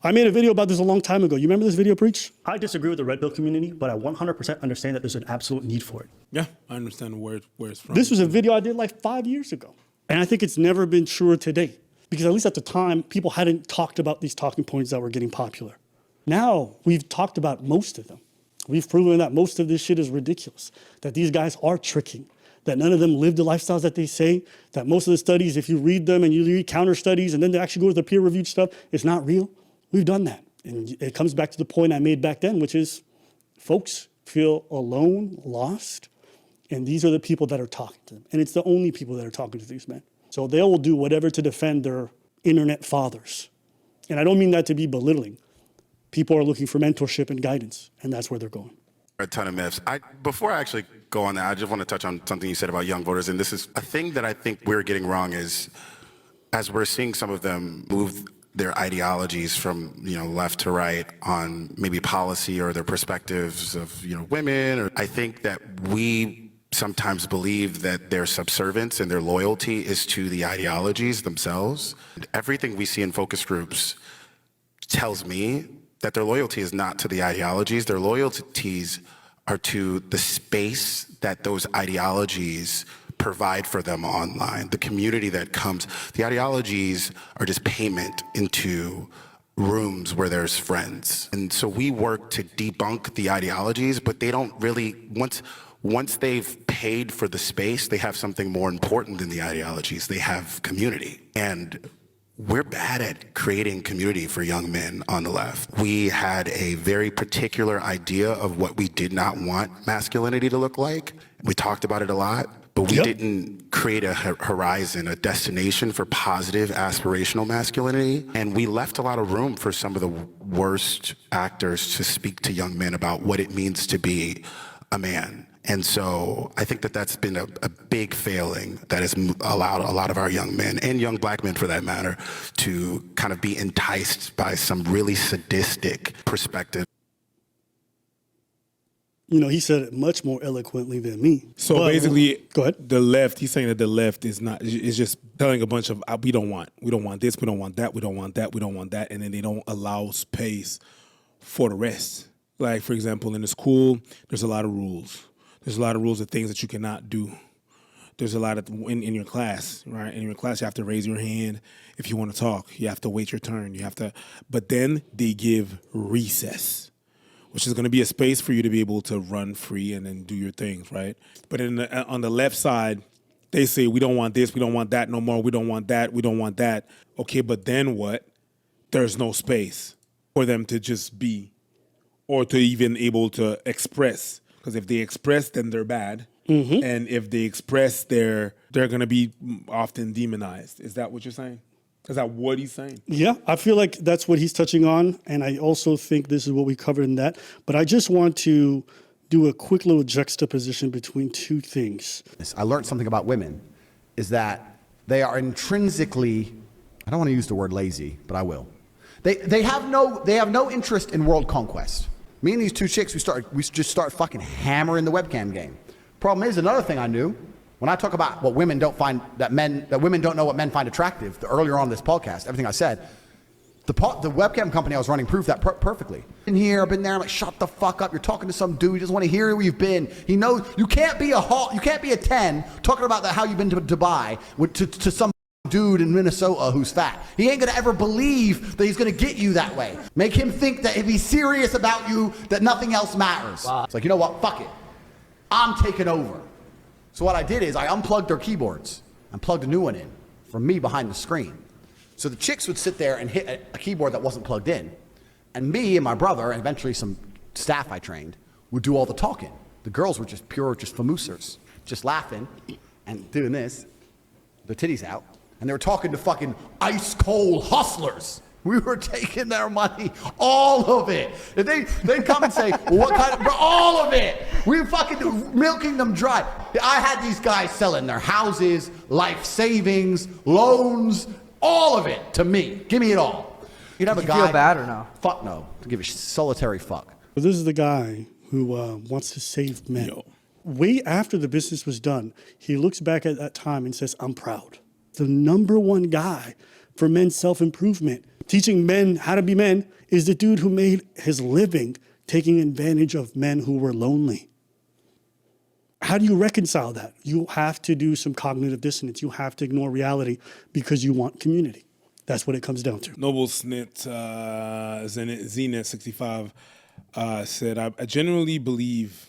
I made a video about this a long time ago. You remember this video, Preach? I disagree with the red pill community, but I 100% understand that there's an absolute need for it. Yeah, I understand where it's from. This was a video I did like 5 years ago. And I think it's never been truer today. Because at least at the time, people hadn't talked about these talking points that were getting popular. Now, we've talked about most of them. We've proven that most of this shit is ridiculous, that these guys are tricking, that none of them live the lifestyles that they say, that most of the studies, if you read them and you read counter studies and then they actually go to the peer-reviewed stuff, it's not real. We've done that. And it comes back to the point I made back then, which is folks feel alone, lost, and these are the people that are talking to them. And it's the only people that are talking to these men. So they will do whatever to defend their internet fathers. And I don't mean that to be belittling. People are looking for mentorship and guidance, and that's where they're going. A ton of myths. Before I actually go on that, I just want to touch on something you said about young voters, and this is a thing that I think we're getting wrong is, as we're seeing some of them move their ideologies from left to right on maybe policy or their perspectives of women, or I think that we sometimes believe that their subservience and their loyalty is to the ideologies themselves. Everything we see in focus groups tells me that their loyalty is not to the ideologies. Their loyalties are to the space that those ideologies provide for them online, the community that comes. The ideologies are just payment into rooms where there's friends. And so we work to debunk the ideologies, but they don't really, once they've paid for the space, they have something more important than the ideologies. They have community. And we're bad at creating community for young men on the left. We had a very particular idea of what we did not want masculinity to look like. We talked about it a lot, but we didn't create a horizon, a destination for positive aspirational masculinity. And we left a lot of room for some of the worst actors to speak to young men about what it means to be a man. And so I think that that's been a big failing that has allowed a lot of our young men, and young black men for that matter, to kind of be enticed by some really sadistic perspective. He said it much more eloquently than me. So basically, go ahead. The left, he's saying that the left is just telling a bunch of, we don't want this, we don't want that, we don't want that, we don't want that, and then they don't allow space for the rest. Like, for example, in the school, there's a lot of rules. There's a lot of rules of things that you cannot do. There's a lot of, in your class, right? In your class, you have to raise your hand if you want to talk. You have to wait your turn. But then they give recess, which is going to be a space for you to be able to run free and then do your things, right? But on the left side, they say, we don't want this, we don't want that no more, we don't want that, we don't want that. Okay, but then what? There's no space for them to just be or to even able to express. Because if they express, then they're bad. Mm-hmm. And if they express, they're going to be often demonized. Is that what you're saying? Is that what he's saying? Yeah, I feel like that's what he's touching on. And I also think this is what we covered in that. But I just want to do a quick little juxtaposition between two things. I learned something about women, is that they are intrinsically, I don't want to use the word lazy, but I will. They have no interest in world conquest. Me and these two chicks, we just start fucking hammering the webcam game. Problem is, another thing I knew, when I talk about what women don't find, that women don't know what men find attractive, earlier on this podcast, everything I said, the webcam company I was running proved that perfectly. In here, I've been there, I'm like, shut the fuck up, you're talking to some dude, he doesn't want to hear where you've been. He knows, you can't be a 10 talking about how you've been to Dubai to some dude in Minnesota who's fat. He ain't gonna ever believe that he's gonna get you that way. Make him think that if he's serious about you, that nothing else matters. Wow. It's like, you know what, fuck it. I'm taking over. So what I did is I unplugged their keyboards and plugged a new one in from me behind the screen. So the chicks would sit there and hit a keyboard that wasn't plugged in. And me and my brother, and eventually some staff I trained, would do all the talking. The girls were just famoosers, just laughing and doing this, their titties out. And they were talking to fucking ice cold hustlers. We were taking their money, all of it. If they'd come and say, well, what kind of, all of it. We were fucking milking them dry. I had these guys selling their houses, life savings, loans, all of it to me. Give me it all. You'd have a guy. Feel bad or no? Fuck no. To give a solitary fuck. This is the guy who wants to save men. Way after the business was done, he looks back at that time and says, I'm proud. The #1 guy for men's self-improvement teaching men how to be men is the dude who made his living taking advantage of men who were lonely. How do you reconcile that? You have to do some cognitive dissonance. You have to ignore reality because you want community. That's what it comes down to. Noble Snit, Zenit65 said, I genuinely believe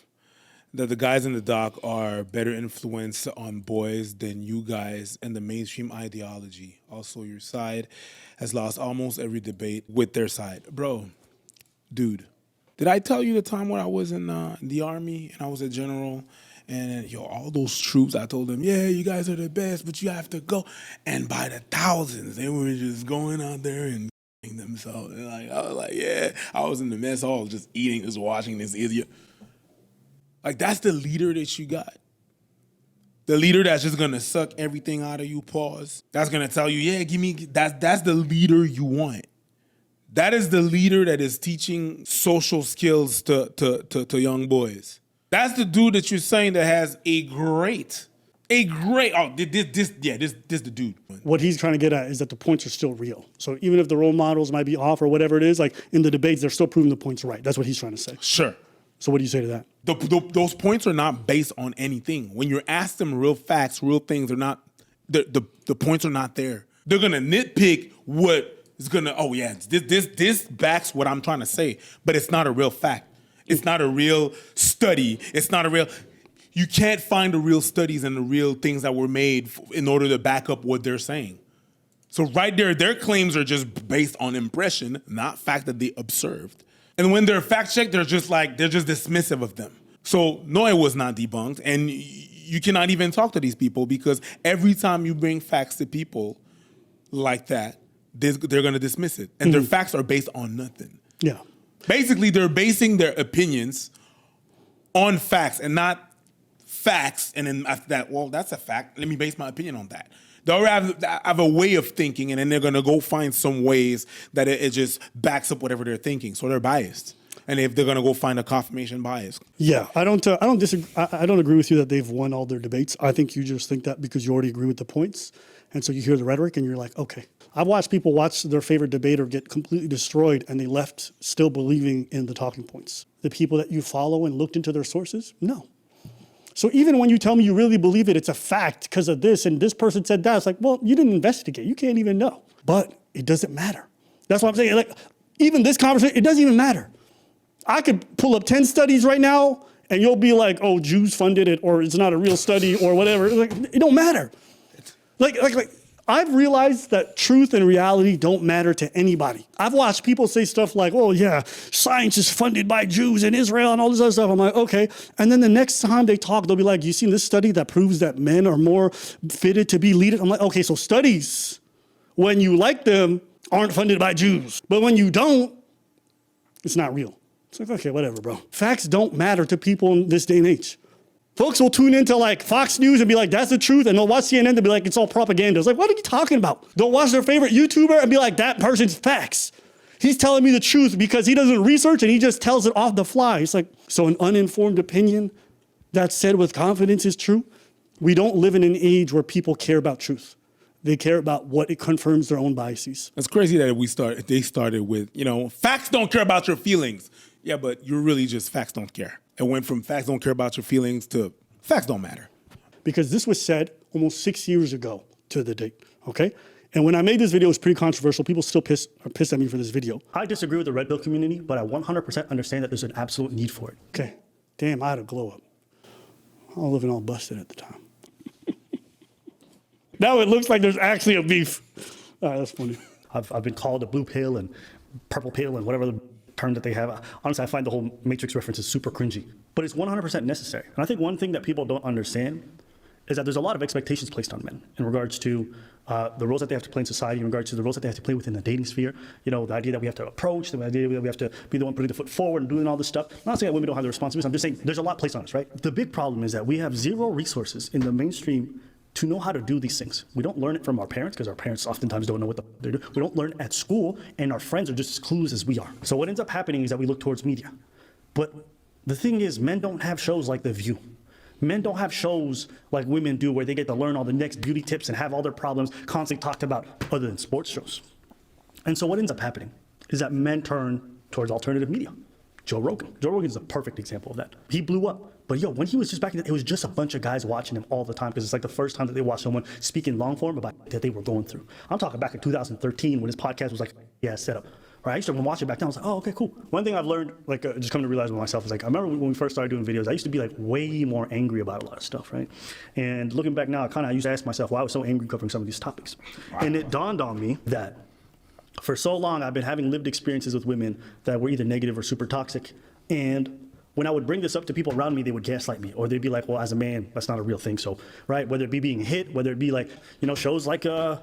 that the guys in the doc are better influence on boys than you guys and the mainstream ideology. Also, your side has lost almost every debate with their side. Bro, dude, did I tell you the time when I was in the Army and I was a general? And all those troops, I told them, yeah, you guys are the best, but you have to go. And by the thousands, they were just going out there and themselves. And I was like, yeah. I was in the mess hall just eating, just watching this idiot. Like, that's the leader that you got. The leader that's just gonna suck everything out of you, pause. That's gonna tell you, yeah, give me, that's the leader you want. That is the leader that is teaching social skills to young boys. That's the dude that you're saying that has this the dude. What he's trying to get at is that the points are still real. So even if the role models might be off or whatever it is, like in the debates, they're still proving the points right. That's what he's trying to say. Sure. So what do you say to that? Those points are not based on anything. When you're asked them real facts, real things, they're not, the points are not there. They're gonna nitpick what is gonna, oh yeah, this backs what I'm trying to say, but it's not a real fact. It's not a real study. It's not a real, you can't find the real studies and the real things that were made in order to back up what they're saying. So right there, their claims are just based on impression, not fact that they observed. And when they're fact checked, they're just dismissive of them. So no, it was not debunked. And you cannot even talk to these people because every time you bring facts to people like that, they're going to dismiss it. And their facts are based on nothing. Yeah. Basically, they're basing their opinions on facts and not facts. And then after that, well, that's a fact. Let me base my opinion on that. They already have a way of thinking, and then they're going to go find some ways that it just backs up whatever they're thinking. So they're biased. And if they're going to go find a confirmation bias. Yeah, I don't disagree. I don't agree with you that they've won all their debates. I think you just think that because you already agree with the points. And so you hear the rhetoric and you're like, okay. I've watched people watch their favorite debater get completely destroyed and they left still believing in the talking points. The people that you follow and looked into their sources, no. So even when you tell me you really believe it, it's a fact because of this and this person said that, it's like, well, you didn't investigate. You can't even know. But it doesn't matter. That's what I'm saying. Like, even this conversation, it doesn't even matter. I could pull up 10 studies right now and you'll be like, oh, Jews funded it or it's not a real study or whatever. Like, it don't matter. Like I've realized that truth and reality don't matter to anybody. I've watched people say stuff like, oh yeah, science is funded by Jews in Israel and all this other stuff. I'm like, okay. And then the next time they talk, they'll be like, you seen this study that proves that men are more fitted to be leaders? I'm like, okay, so studies, when you like them, aren't funded by Jews. But when you don't, it's not real. It's like, okay, whatever, bro. Facts don't matter to people in this day and age. Folks will tune into like Fox News and be like, that's the truth. And they'll watch CNN and be like, it's all propaganda. It's like, what are you talking about? They'll watch their favorite YouTuber and be like, that person's facts. He's telling me the truth because he doesn't research and he just tells it off the fly. It's like, so an uninformed opinion that's said with confidence is true. We don't live in an age where people care about truth. They care about what it confirms their own biases. It's crazy that they started with, facts don't care about your feelings. Yeah, but you're really just facts don't care. It went from facts don't care about your feelings to facts don't matter. Because this was said almost 6 years ago to the date, okay? And when I made this video, it was pretty controversial. People still are pissed at me for this video. I disagree with the red pill community, but I 100% understand that there's an absolute need for it. Okay, damn, I had a glow up. I was living all busted at the time. Now it looks like there's actually a beef. All right, that's funny. I've been called a blue pill and purple pill and whatever the term that they have. Honestly, I find the whole Matrix reference is super cringy, but it's 100% necessary. And I think one thing that people don't understand is that there's a lot of expectations placed on men in regards to the roles that they have to play in society, in regards to the roles that they have to play within the dating sphere. The idea that we have to approach, the idea that we have to be the one putting the foot forward and doing all this stuff. I'm not saying that women don't have the responsibilities. I'm just saying there's a lot placed on us, right? The big problem is that we have zero resources in the mainstream to know how to do these things. We don't learn it from our parents because our parents oftentimes don't know what they do. We don't learn it at school, and our friends are just as clueless as we are. So what ends up happening is that we look towards media. But the thing is, men don't have shows like The View. Men don't have shows like women do where they get to learn all the next beauty tips and have all their problems constantly talked about other than sports shows. And so what ends up happening is that men turn towards alternative media. Joe Rogan. Joe Rogan is a perfect example of that. He blew up. But when he was just back in it was just a bunch of guys watching him all the time because it's like the first time that they watched someone speak in long form about that they were going through. I'm talking back in 2013 when his podcast was like, set up. Right? I used to watch it back then. I was like, oh, okay, cool. One thing I've learned, just come to realize with myself is like, I remember when we first started doing videos, I used to be like way more angry about a lot of stuff, right? And looking back now, I used to ask myself why I was so angry covering some of these topics. Wow. And it dawned on me that for so long, I've been having lived experiences with women that were either negative or super toxic. And when I would bring this up to people around me, they would gaslight me, or they'd be like, well, as a man, that's not a real thing. So, right, whether it be being hit, whether it be like, shows like, I'm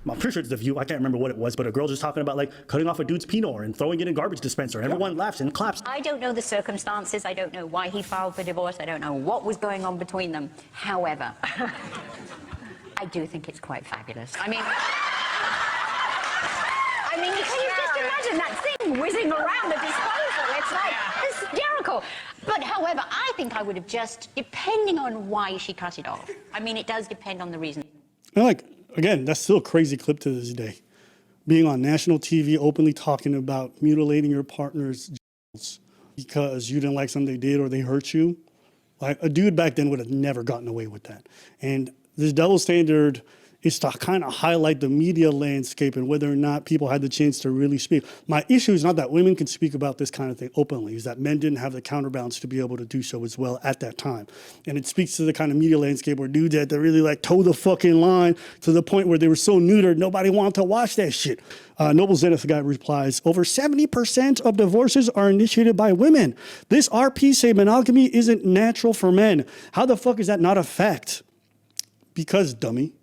pretty sure it's The View, I can't remember what it was, but a girl just talking about like cutting off a dude's penile and throwing it in garbage dispenser. And everyone laughs and claps. I don't know the circumstances. I don't know why he filed for divorce. I don't know what was going on between them. However, I do think it's quite fabulous. I mean, can you just imagine that thing whizzing around the disposal? It's like hysterical. But however, I think I would have just, depending on why she cut it off. I mean, it does depend on the reason. And again, that's still a crazy clip to this day. Being on national TV, openly talking about mutilating your partner's genitals because you didn't like something they did or they hurt you. Like a dude back then would have never gotten away with that. And this double standard is to kind of highlight the media landscape and whether or not people had the chance to really speak. My issue is not that women can speak about this kind of thing openly, is that men didn't have the counterbalance to be able to do so as well at that time. And it speaks to the kind of media landscape where dudes had to really toe the fucking line to the point where they were so neutered, nobody wanted to watch that shit. Noble Zenith guy replies, over 70% of divorces are initiated by women. This RP say monogamy isn't natural for men. How the fuck is that not a fact? Because, dummy.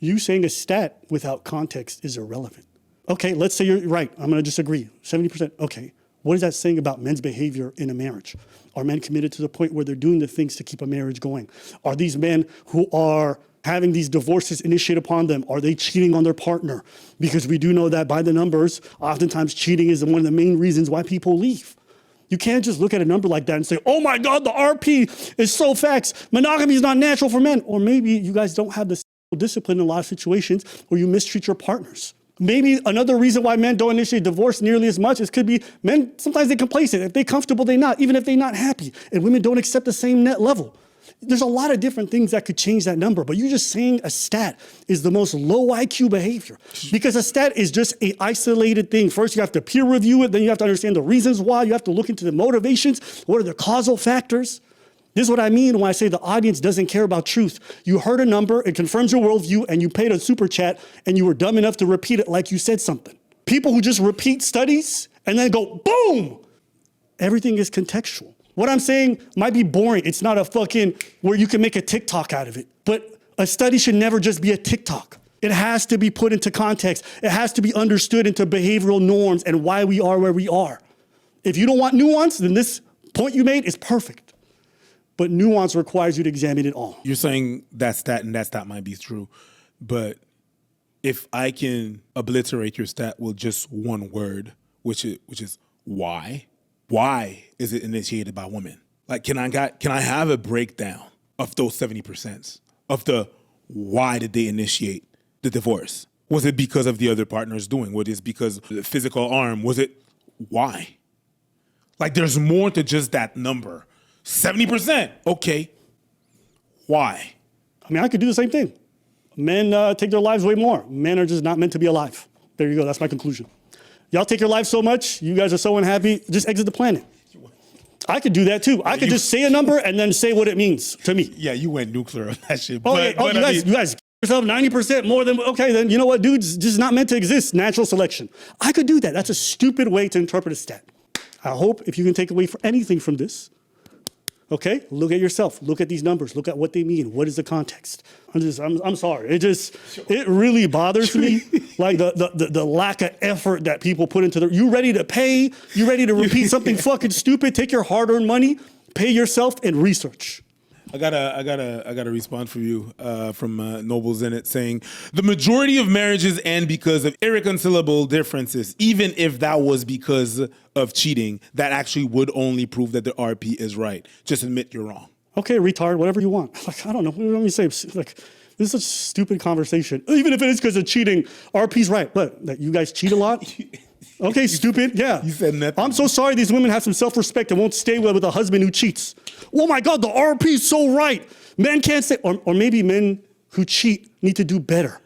You saying a stat without context is irrelevant. Okay, let's say you're right. I'm going to disagree. 70%. Okay. What is that saying about men's behavior in a marriage? Are men committed to the point where they're doing the things to keep a marriage going? Are these men who are having these divorces initiated upon them, are they cheating on their partner? Because we do know that by the numbers, oftentimes cheating is one of the main reasons why people leave. You can't just look at a number like that and say, oh my God, the RP is so facts. Monogamy is not natural for men. Or maybe you guys don't have the discipline in a lot of situations where you mistreat your partners. Maybe another reason why men don't initiate divorce nearly as much is could be men, sometimes they're complacent. If they're comfortable, they're not, even if they're not happy. And women don't accept the same net level. There's a lot of different things that could change that number, but you just saying a stat is the most low IQ behavior because a stat is just an isolated thing. First, you have to peer review it. Then you have to understand the reasons why. You have to look into the motivations. What are the causal factors? This is what I mean when I say the audience doesn't care about truth. You heard a number, it confirms your worldview, and you paid a super chat, and you were dumb enough to repeat it like you said something. People who just repeat studies and then go, boom! Everything is contextual. What I'm saying might be boring. It's not a fucking where you can make a TikTok out of it. But a study should never just be a TikTok. It has to be put into context. It has to be understood into behavioral norms and why we are where we are. If you don't want nuance, then this point you made is perfect. But nuance requires you to examine it all. You're saying that stat and that stat might be true, but if I can obliterate your stat with just one word, which is why is it initiated by women? Like, can I have a breakdown of those 70% of the why did they initiate the divorce? Was it because of the other partner's doing? Was it because of the physical harm? Was it why? Like, there's more to just that number. 70%. Okay. Why? I mean, I could do the same thing. Men take their lives way more. Men are just not meant to be alive. There you go. That's my conclusion. Y'all take your life so much. You guys are so unhappy. Just exit the planet. I could do that too. I could just say a number and then say what it means to me. Yeah, you went nuclear on that shit. You guys yourself 90% more than, okay, then you know what, dude's just not meant to exist. Natural selection. I could do that. That's a stupid way to interpret a stat. I hope if you can take away for anything from this, okay, look at yourself. Look at these numbers. Look at what they mean. What is the context? I'm sorry. It really bothers me, like the lack of effort that people put into you ready to pay? You ready to repeat something fucking stupid? Take your hard-earned money, pay yourself, and research. I got a response for you from Noble Zenit saying the majority of marriages end because of irreconcilable differences. Even if that was because of cheating, that actually would only prove that the RP is right. Just admit you're wrong. Okay, retard, whatever you want. Like, I don't know. What do you want me to say? Like, This is such a stupid conversation. Even if it is because of cheating, RP's right. What, that you guys cheat a lot? Okay, stupid, yeah. You said nothing. I'm so sorry these women have some self-respect and won't stay with a husband who cheats. Oh my God, the RP's so right. Men can't say, or maybe men who cheat need to do better.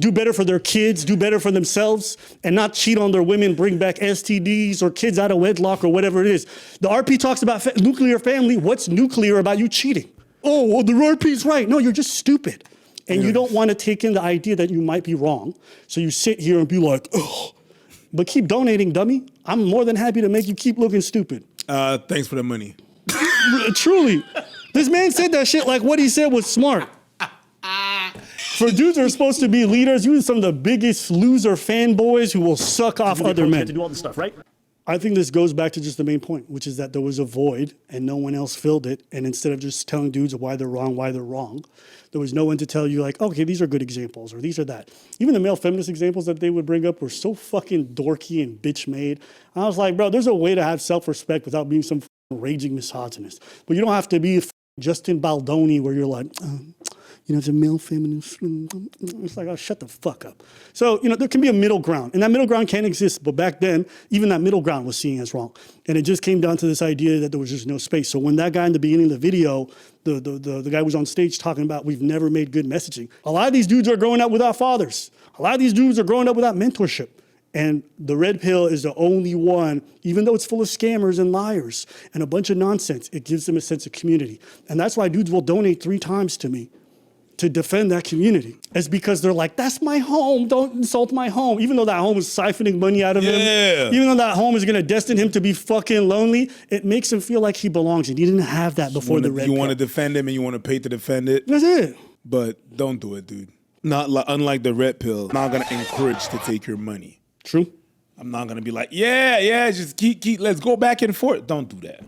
Do better for their kids, do better for themselves, and not cheat on their women, bring back STDs or kids out of wedlock or whatever it is. The RP talks about nuclear family. What's nuclear about you cheating? Oh, well, the RP's right. No, you're just stupid. And you don't want to take in the idea that you might be wrong. So you sit here and be like, oh, but keep donating, dummy. I'm more than happy to make you keep looking stupid. Thanks for the money. Truly. This man said that shit like what he said was smart. For dudes who are supposed to be leaders, you are some of the biggest loser fanboys who will suck off other men. To do all this stuff, right? I think this goes back to just the main point, which is that there was a void and no one else filled it. And instead of just telling dudes why they're wrong, there was no one to tell you like, okay, these are good examples or these are that. Even the male feminist examples that they would bring up were so fucking dorky and bitch made. I was like, bro, there's a way to have self-respect without being some raging misogynist. But you don't have to be Justin Baldoni where you're like, it's a male feminist. It's like, oh, shut the fuck up. So, there can be a middle ground, and that middle ground can exist. But back then, even that middle ground was seen as wrong. And it just came down to this idea that there was just no space. So when that guy in the beginning of the video, the guy was on stage talking about we've never made good messaging. A lot of these dudes are growing up without fathers. A lot of these dudes are growing up without mentorship. And the red pill is the only one, even though it's full of scammers and liars and a bunch of nonsense, it gives them a sense of community. And that's why dudes will donate 3 times to me to defend that community. It's because they're like, that's my home, don't insult my home. Even though that home is siphoning money out of him, even though that home is gonna destine him to be fucking lonely, it makes him feel like he belongs. And he didn't have that before the red pill. You wanna defend him and you wanna pay to defend it. That's it. But don't do it, dude. Unlike the red pill, I'm not gonna encourage to take your money. True. I'm not gonna be like, yeah, just keep, let's go back and forth. Don't do that.